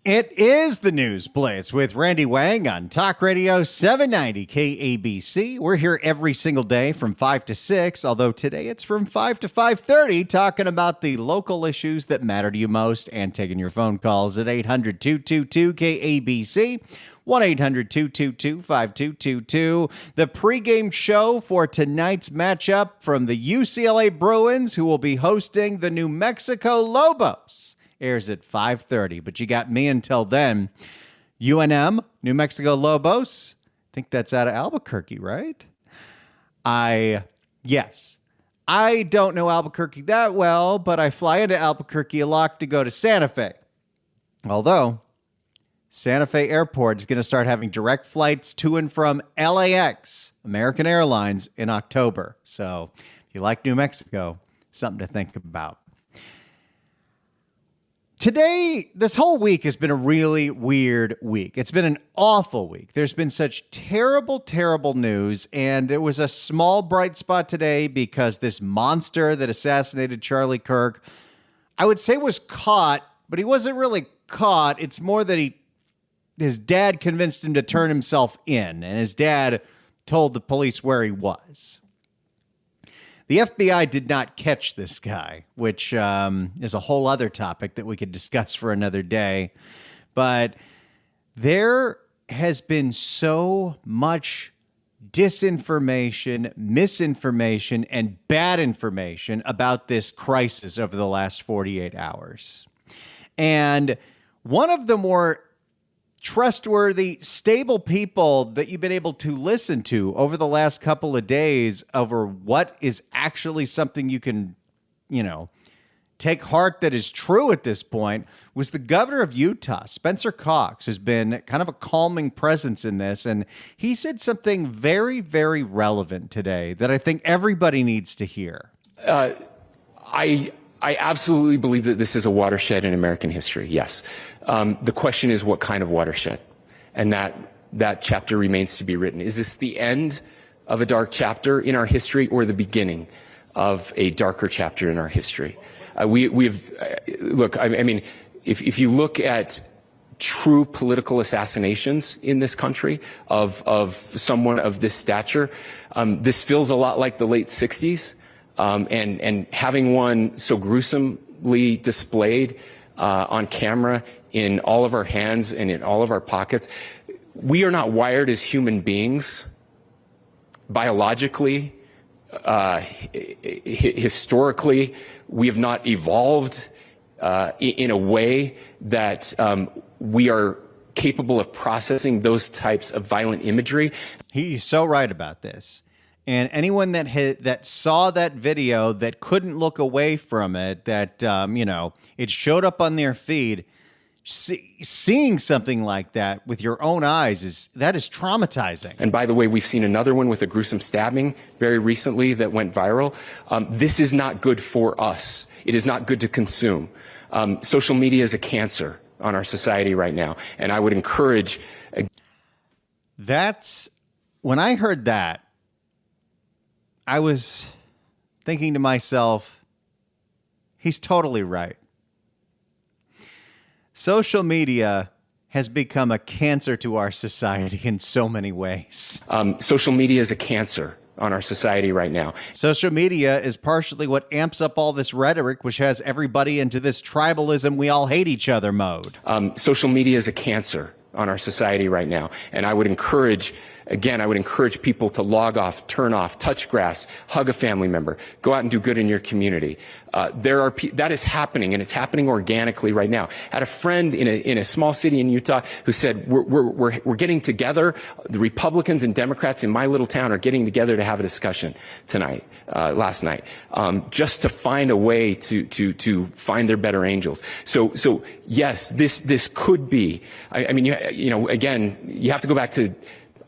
It is the News Blitz with Randy Wang on Talk Radio 790 KABC. We're here every single day from 5 to 6, although today it's from 5 to 5:30, talking about the local issues that matter to you most and taking your phone calls at 800-222-KABC, 1-800-222-5222. The pregame show for tonight's matchup from the UCLA Bruins, who will be hosting the New Mexico Lobos, airs at 5:30, but you got me until then. UNM, New Mexico Lobos. I think that's out of Albuquerque, right? Yes. I don't know Albuquerque that well, but I fly into Albuquerque a lot to go to Santa Fe. Although Santa Fe Airport is going to start having direct flights to and from LAX, American Airlines, in October. So if you like New Mexico, something to think about. Today, this whole week has been a really weird week. It's been an awful week. There's been such terrible, terrible news, and there was a small bright spot today because this monster that assassinated Charlie Kirk, I would say was caught, but he wasn't really caught. It's more that his dad convinced him to turn himself in, and his dad told the police where he was. The FBI did not catch this guy, which is a whole other topic that we could discuss for another day. But there has been so much disinformation, misinformation, and bad information about this crisis over the last 48 hours. And one of the more trustworthy, stable people that you've been able to listen to over the last couple of days over what is actually something you can, take heart that is true at this point was the governor of Utah, Spencer Cox, who's been kind of a calming presence in this. And he said something very, very relevant today that I think everybody needs to hear. I absolutely believe that this is a watershed in American history, yes. The question is what kind of watershed? And that chapter remains to be written. Is this the end of a dark chapter in our history or the beginning of a darker chapter in our history? Look, I mean, if you look at true political assassinations in this country of someone of this stature, this feels a lot like the late 60s. And having one so gruesomely displayed on camera in all of our hands and in all of our pockets, we are not wired as human beings biologically, historically. We have not evolved in a way that we are capable of processing those types of violent imagery. He's so right about this. And anyone that saw that video that couldn't look away from it, that, it showed up on their feed, seeing something like that with your own eyes is traumatizing. And by the way, we've seen another one with a gruesome stabbing very recently that went viral. This is not good for us. It is not good to consume. Social media is a cancer on our society right now. And I would encourage. When I heard that, I was thinking to myself, he's totally right. Social media has become a cancer to our society in so many ways. Social media is a cancer on our society right now. Social media is partially what amps up all this rhetoric, which has everybody into this tribalism, we all hate each other mode. Social media is a cancer on our society right now. And I would encourage people to log off, turn off, touch grass, hug a family member, go out and do good in your community. That is happening, and it's happening organically right now. I had a friend in a small city in Utah who said, we're getting together. The Republicans and Democrats in my little town are getting together to have a discussion last night, just to find a way to find their better angels. So yes, this could be. I mean, again, you have to go back to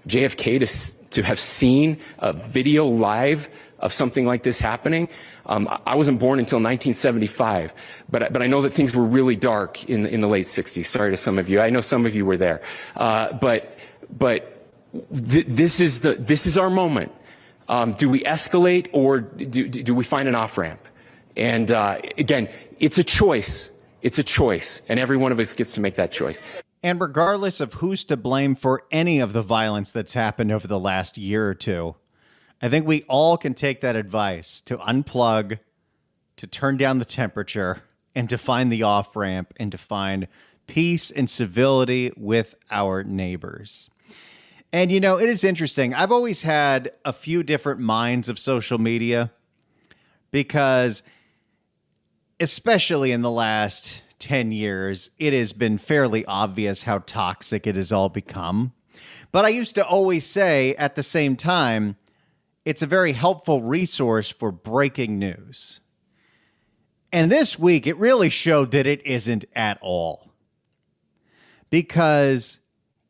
JFK to have seen a video live of something like this happening. I wasn't born until 1975, but I know that things were really dark in the late 60s. Sorry to some of you. I know some of you were there. But this is our moment. Do we escalate or do we find an off-ramp? And again, it's a choice. It's a choice, and every one of us gets to make that choice. And regardless of who's to blame for any of the violence that's happened over the last year or two, I think we all can take that advice to unplug, to turn down the temperature, and to find the off-ramp, and to find peace and civility with our neighbors. And, you know, it is interesting. I've always had a few different minds of social media because, especially in the last 10 years, it has been fairly obvious how toxic it has all become. But I used to always say at the same time, it's a very helpful resource for breaking news. And this week, it really showed that it isn't at all. Because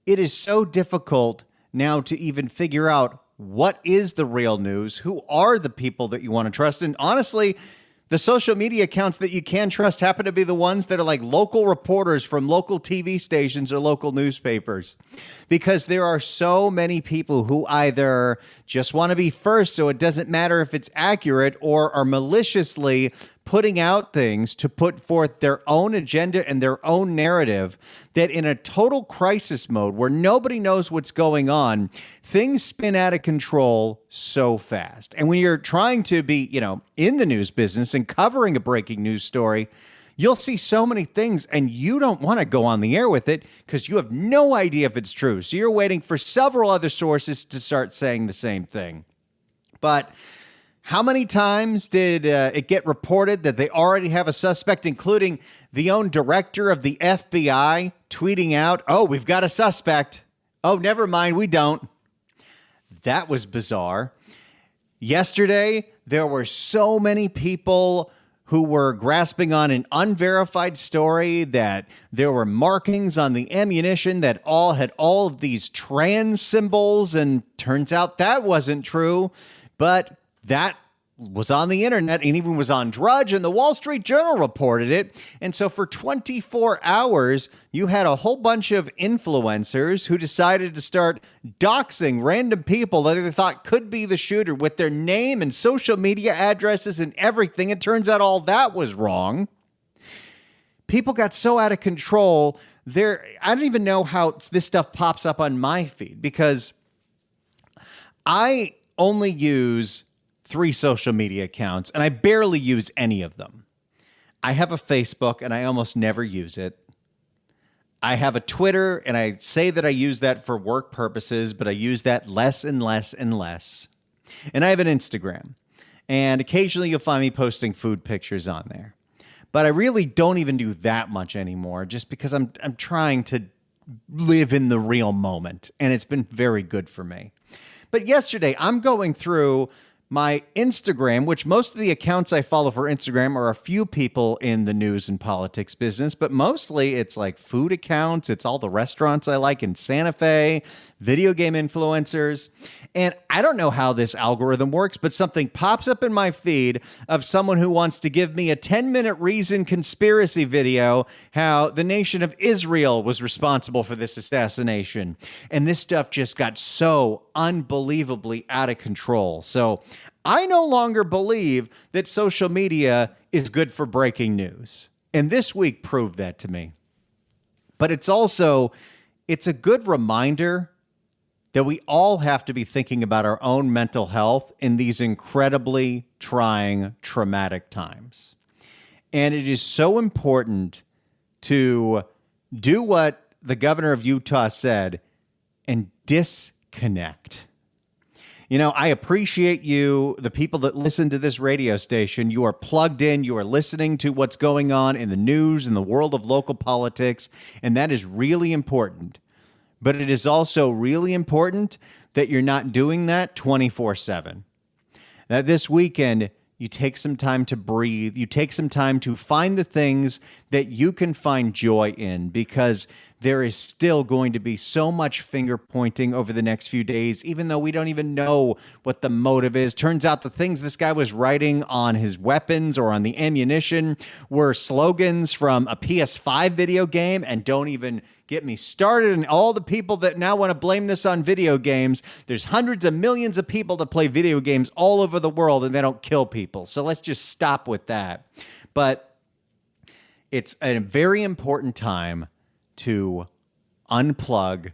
it is so difficult now to even figure out what is the real news, who are the people that you want to trust. And honestly, the social media accounts that you can trust happen to be the ones that are like local reporters from local TV stations or local newspapers. Because there are so many people who either just want to be first, so it doesn't matter if it's accurate, or are maliciously putting out things to put forth their own agenda and their own narrative, that in a total crisis mode where nobody knows what's going on, things spin out of control so fast. And when you're trying to be, you know, in the news business and covering a breaking news story, you'll see so many things and you don't want to go on the air with it because you have no idea if it's true. So you're waiting for several other sources to start saying the same thing. But how many times did it get reported that they already have a suspect, including the own director of the FBI tweeting out, "Oh, we've got a suspect. Oh, never mind, we don't." That was bizarre. Yesterday, there were so many people who were grasping on an unverified story that there were markings on the ammunition that all had all of these trans symbols, and turns out that wasn't true. But that was on the internet and even was on Drudge, and the Wall Street Journal reported it. And so for 24 hours, you had a whole bunch of influencers who decided to start doxing random people that they thought could be the shooter with their name and social media addresses and everything. It turns out all that was wrong. People got so out of control. I don't even know how this stuff pops up on my feed, because I only use 3 social media accounts, and I barely use any of them. I have a Facebook, and I almost never use it. I have a Twitter, and I say that I use that for work purposes, but I use that less and less and less. And I have an Instagram, and occasionally you'll find me posting food pictures on there. But I really don't even do that much anymore, just because I'm trying to live in the real moment, and it's been very good for me. But yesterday, I'm going through my Instagram, which most of the accounts I follow for Instagram are a few people in the news and politics business, but mostly it's like food accounts. It's all the restaurants I like in Santa Fe, video game influencers. And I don't know how this algorithm works, but something pops up in my feed of someone who wants to give me a 10-minute reason conspiracy video, how the nation of Israel was responsible for this assassination. And this stuff just got so unbelievably out of control. So I no longer believe that social media is good for breaking news. And this week proved that to me. But it's a good reminder that we all have to be thinking about our own mental health in these incredibly trying, traumatic times. And it is so important to do what the governor of Utah said and disconnect. You know, I appreciate you, the people that listen to this radio station. You are plugged in. You are listening to what's going on in the news, in the world of local politics, and that is really important. But it is also really important that you're not doing that 24/7. That this weekend, you take some time to breathe. You take some time to find the things that you can find joy in, because there is still going to be so much finger pointing over the next few days, even though we don't even know what the motive is. Turns out the things this guy was writing on his weapons or on the ammunition were slogans from a PS5 video game. And don't even get me started on all the people that now want to blame this on video games. There's hundreds of millions of people that play video games all over the world and they don't kill people. So let's just stop with that. But It's a very important time to unplug,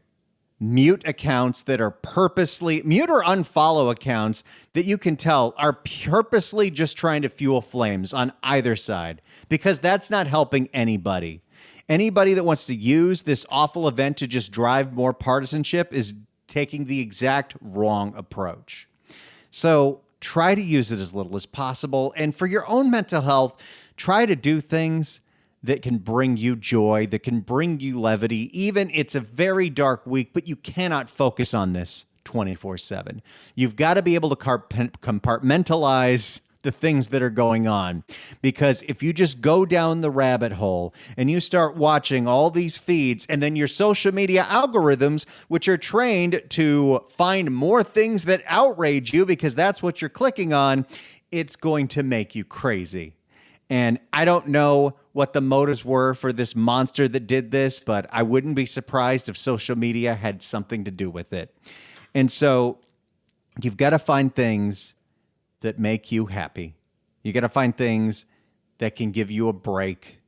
mute accounts that are purposely, mute or unfollow accounts that you can tell are purposely just trying to fuel flames on either side, because that's not helping anybody. Anybody that wants to use this awful event to just drive more partisanship is taking the exact wrong approach. So try to use it as little as possible. And for your own mental health, try to do things that can bring you joy, that can bring you levity. Even it's a very dark week, but you cannot focus on this 24/7. You've got to be able to compartmentalize the things that are going on. Because if you just go down the rabbit hole and you start watching all these feeds, and then your social media algorithms, which are trained to find more things that outrage you because that's what you're clicking on, it's going to make you crazy. And I don't know what the motives were for this monster that did this, but I wouldn't be surprised if social media had something to do with it. And so you've got to find things that make you happy. You got to find things that can give you a break.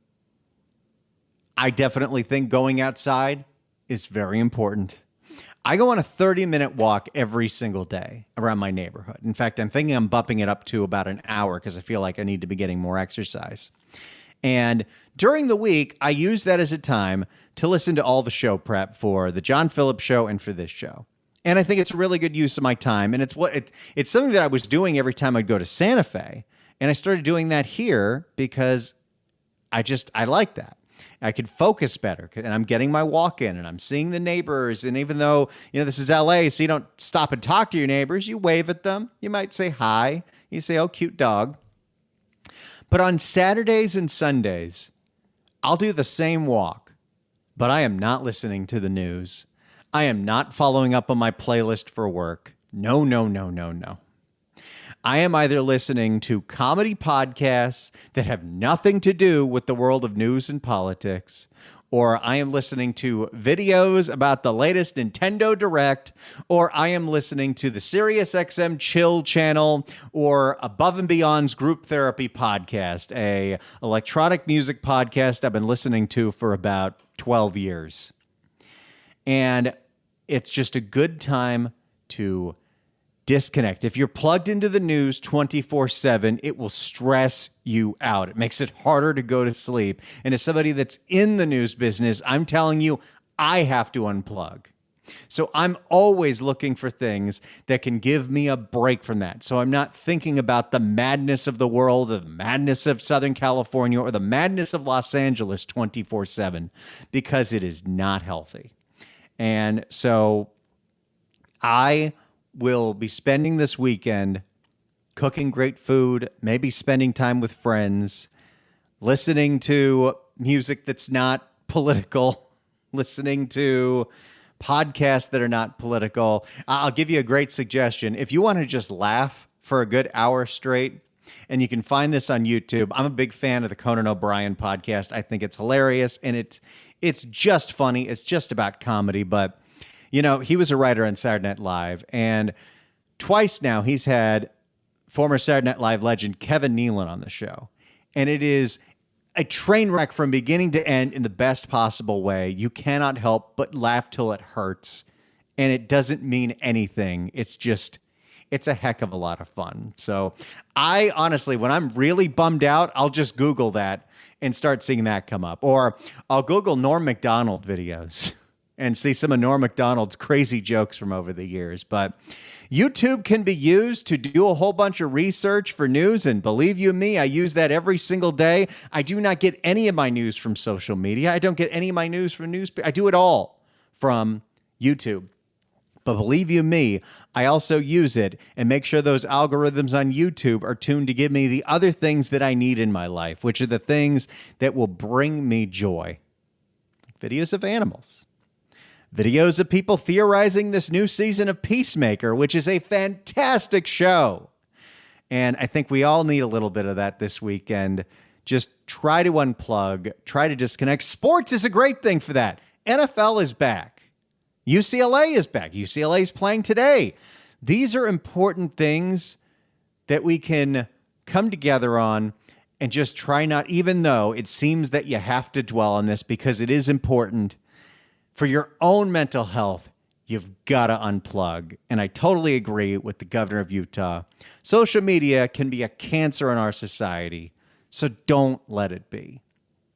I definitely think going outside is very important. I go on a 30-minute walk every single day around my neighborhood. In fact, I'm thinking I'm bumping it up to about an hour because I feel like I need to be getting more exercise. And during the week, I use that as a time to listen to all the show prep for the John Phillips Show and for this show. And I think it's a really good use of my time. And it's something that I was doing every time I'd go to Santa Fe. And I started doing that here because I like that. I could focus better, and I'm getting my walk in, and I'm seeing the neighbors. And even though, this is LA, so you don't stop and talk to your neighbors, you wave at them. You might say hi. You say, oh, cute dog. But on Saturdays and Sundays, I'll do the same walk, but I am not listening to the news. I am not following up on my playlist for work. No, no, no, no, no. I am either listening to comedy podcasts that have nothing to do with the world of news and politics, or I am listening to videos about the latest Nintendo Direct, or I am listening to the SiriusXM Chill channel, or Above and Beyond's Group Therapy podcast, a electronic music podcast I've been listening to for about 12 years. And it's just a good time to disconnect. If you're plugged into the news 24/7, it will stress you out. It makes it harder to go to sleep. And as somebody that's in the news business, I'm telling you, I have to unplug. So I'm always looking for things that can give me a break from that. So I'm not thinking about the madness of the world, or the madness of Southern California, or the madness of Los Angeles 24/7, because it is not healthy. And so I will be spending this weekend cooking great food, maybe spending time with friends, listening to music that's not political, listening to podcasts that are not political. I'll give you a great suggestion. If you want to just laugh for a good hour straight, and you can find this on YouTube. I'm a big fan of the Conan O'Brien podcast. I think it's hilarious, and it's just funny. It's just about comedy, but he was a writer on Saturday Night Live, and twice now he's had former Saturday Night Live legend Kevin Nealon on the show. And it is a train wreck from beginning to end in the best possible way. You cannot help but laugh till it hurts, and it doesn't mean anything. It's a heck of a lot of fun. So I honestly, when I'm really bummed out, I'll just Google that and start seeing that come up. Or I'll Google Norm Macdonald videos and see some of Norm Macdonald's crazy jokes from over the years. But YouTube can be used to do a whole bunch of research for news, and believe you me, I use that every single day. I do not get any of my news from social media. I don't get any of my news from news. I do it all from YouTube. But believe you me, I also use it and make sure those algorithms on YouTube are tuned to give me the other things that I need in my life, which are the things that will bring me joy. Videos of animals. Videos of people theorizing this new season of Peacemaker, which is a fantastic show. And I think we all need a little bit of that this weekend. Just try to unplug, try to disconnect. Sports is a great thing for that. NFL is back. UCLA is back. UCLA is playing today. These are important things that we can come together on and just try not, even though it seems that you have to dwell on this because it is important for your own mental health, you've got to unplug. And I totally agree with the governor of Utah. Social media can be a cancer in our society, so don't let it be.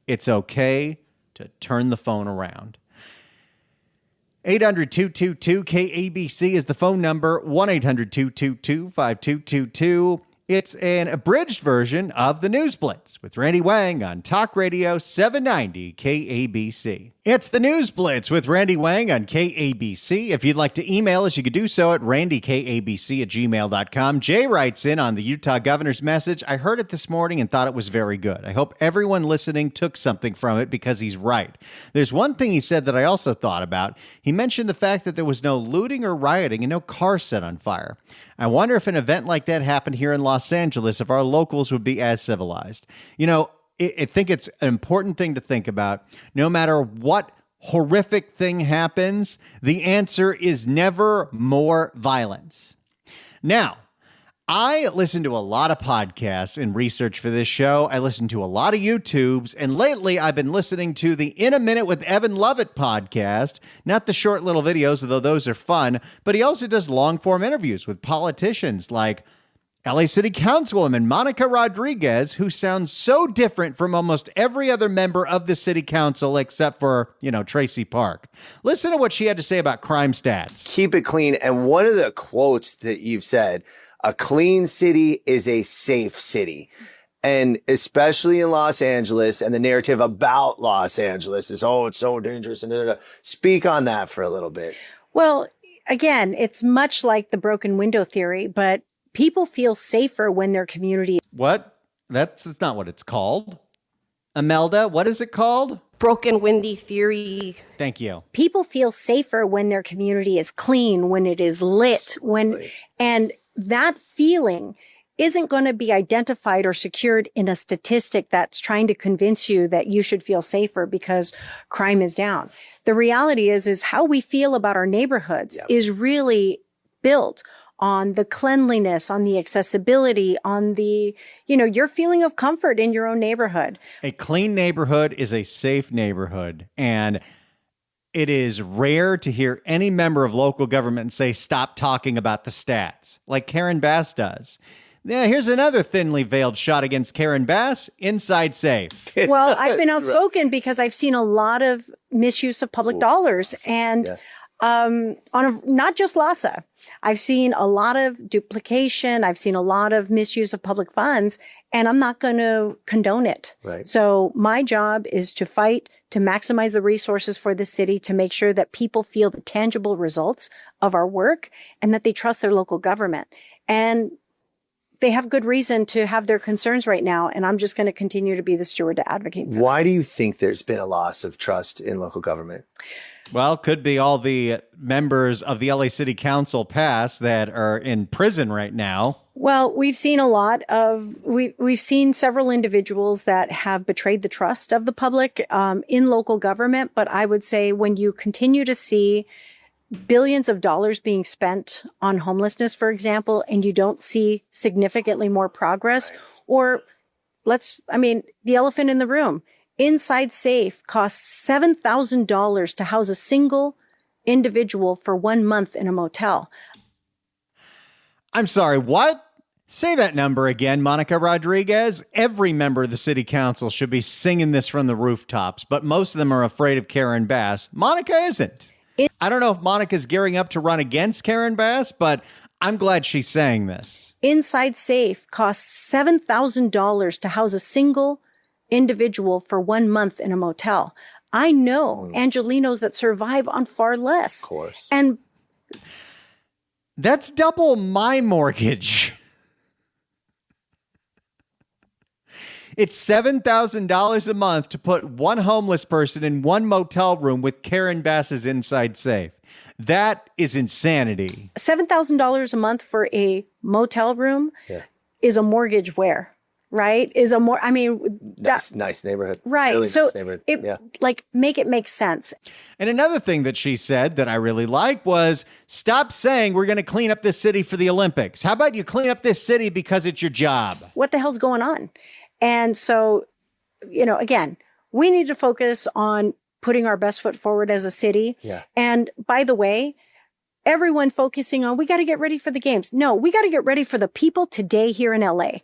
It's okay to turn the phone around. 800-222-KABC is the phone number, 1-800-222-5222. It's an abridged version of the News Blitz with Randy Wang on Talk Radio 790 KABC. It's the News Blitz with Randy Wang on KABC. If you'd like to email us, you could do so at randykabc@gmail.com. Jay writes in on the Utah governor's message. I heard it this morning and thought it was very good. I hope everyone listening took something from it because he's right. There's one thing he said that I also thought about. He mentioned the fact that there was no looting or rioting and no cars set on fire. I wonder if an event like that happened here in Los Angeles, if our locals would be as civilized. You know, I think it's an important thing to think about. No matter what horrific thing happens, the answer is never more violence. Now, I listen to a lot of podcasts in research for this show. I listen to a lot of YouTubes, and lately I've been listening to the In a Minute with Evan Lovett podcast, not the short little videos, although those are fun, but he also does long-form interviews with politicians like LA City Councilwoman Monica Rodriguez, who sounds so different from almost every other member of the city council except for, Tracy Park. Listen to what she had to say about crime stats. Keep it clean. And one of the quotes that you've said, a clean city is a safe city. And especially in Los Angeles, and the narrative about Los Angeles is, it's so dangerous. And Speak on that for a little bit. Well, again, it's much like the broken window theory, but people feel safer when their community. What? That's not what it's called. Imelda, what is it called? Broken windy theory. Thank you. People feel safer when their community is clean, when it is lit, and that feeling isn't going to be identified or secured in a statistic that's trying to convince you that you should feel safer because crime is down. The reality is how we feel about our neighborhoods is really built on the cleanliness, on the accessibility, on the, your feeling of comfort in your own neighborhood. A clean neighborhood is a safe neighborhood. And it is rare to hear any member of local government say, stop talking about the stats, like Karen Bass does. Yeah, here's another thinly veiled shot against Karen Bass, inside safe. Well, I've been outspoken because I've seen a lot of misuse of public dollars. And not just LAHSA. I've seen a lot of duplication. I've seen a lot of misuse of public funds, and I'm not going to condone it. Right. So my job is to fight to maximize the resources for the city, to make sure that people feel the tangible results of our work and that they trust their local government. And they have good reason to have their concerns right now, and I'm just going to continue to be the steward to advocate for them. Why do you think there's been a loss of trust in local government? Well, could be all the members of the LA City Council past that are in prison right now. Well, we've seen we've seen several individuals that have betrayed the trust of the public in local government. But I would say when you continue to see billions of dollars being spent on homelessness, for example, and you don't see significantly more progress, or the elephant in the room. Inside Safe costs $7,000 to house a single individual for 1 month in a motel. I'm sorry, what? Say that number again, Monica Rodriguez. Every member of the city council should be singing this from the rooftops, but most of them are afraid of Karen Bass. Monica isn't. I don't know if Monica's gearing up to run against Karen Bass, but I'm glad she's saying this. Inside Safe costs $7,000 to house a single individual for 1 month in a motel. I know Angelenos that survive on far less. Of course. And that's double my mortgage. It's $7,000 a month to put one homeless person in one motel room with Karen Bass's Inside Safe. That is insanity. $7,000 a month for a motel room is a mortgage where? Right? That's nice neighborhood. Right. Really so nice neighborhood. Make it make sense. And another thing that she said that I really like was, stop saying we're going to clean up this city for the Olympics. How about you clean up this city because it's your job? What the hell's going on? And so, again, we need to focus on putting our best foot forward as a city. Yeah. And by the way, everyone focusing on, we got to get ready for the games. No, we got to get ready for the people today here in LA.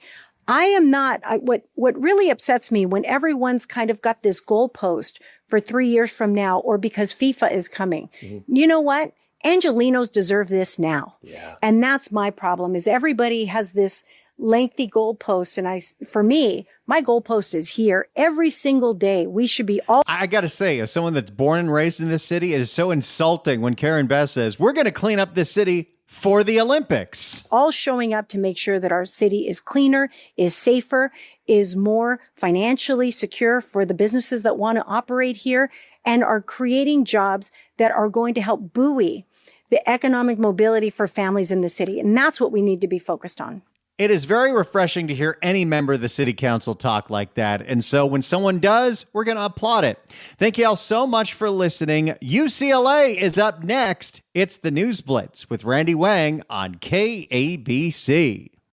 I am not, what really upsets me when everyone's kind of got this goalpost for 3 years from now, or because FIFA is coming. You know what? Angelenos deserve this now. Yeah. And that's my problem, is everybody has this lengthy goalpost. And for me, my goalpost is here every single day. We should be all. I got to say, as someone that's born and raised in this city, it is so insulting when Karen Bass says, we're going to clean up this city for the Olympics. All showing up to make sure that our city is cleaner, is safer, is more financially secure for the businesses that want to operate here, and are creating jobs that are going to help buoy the economic mobility for families in the city. And that's what we need to be focused on. It is very refreshing to hear any member of the city council talk like that. And so when someone does, we're going to applaud it. Thank you all so much for listening. UCLA is up next. It's the News Blitz with Randy Wang on KABC.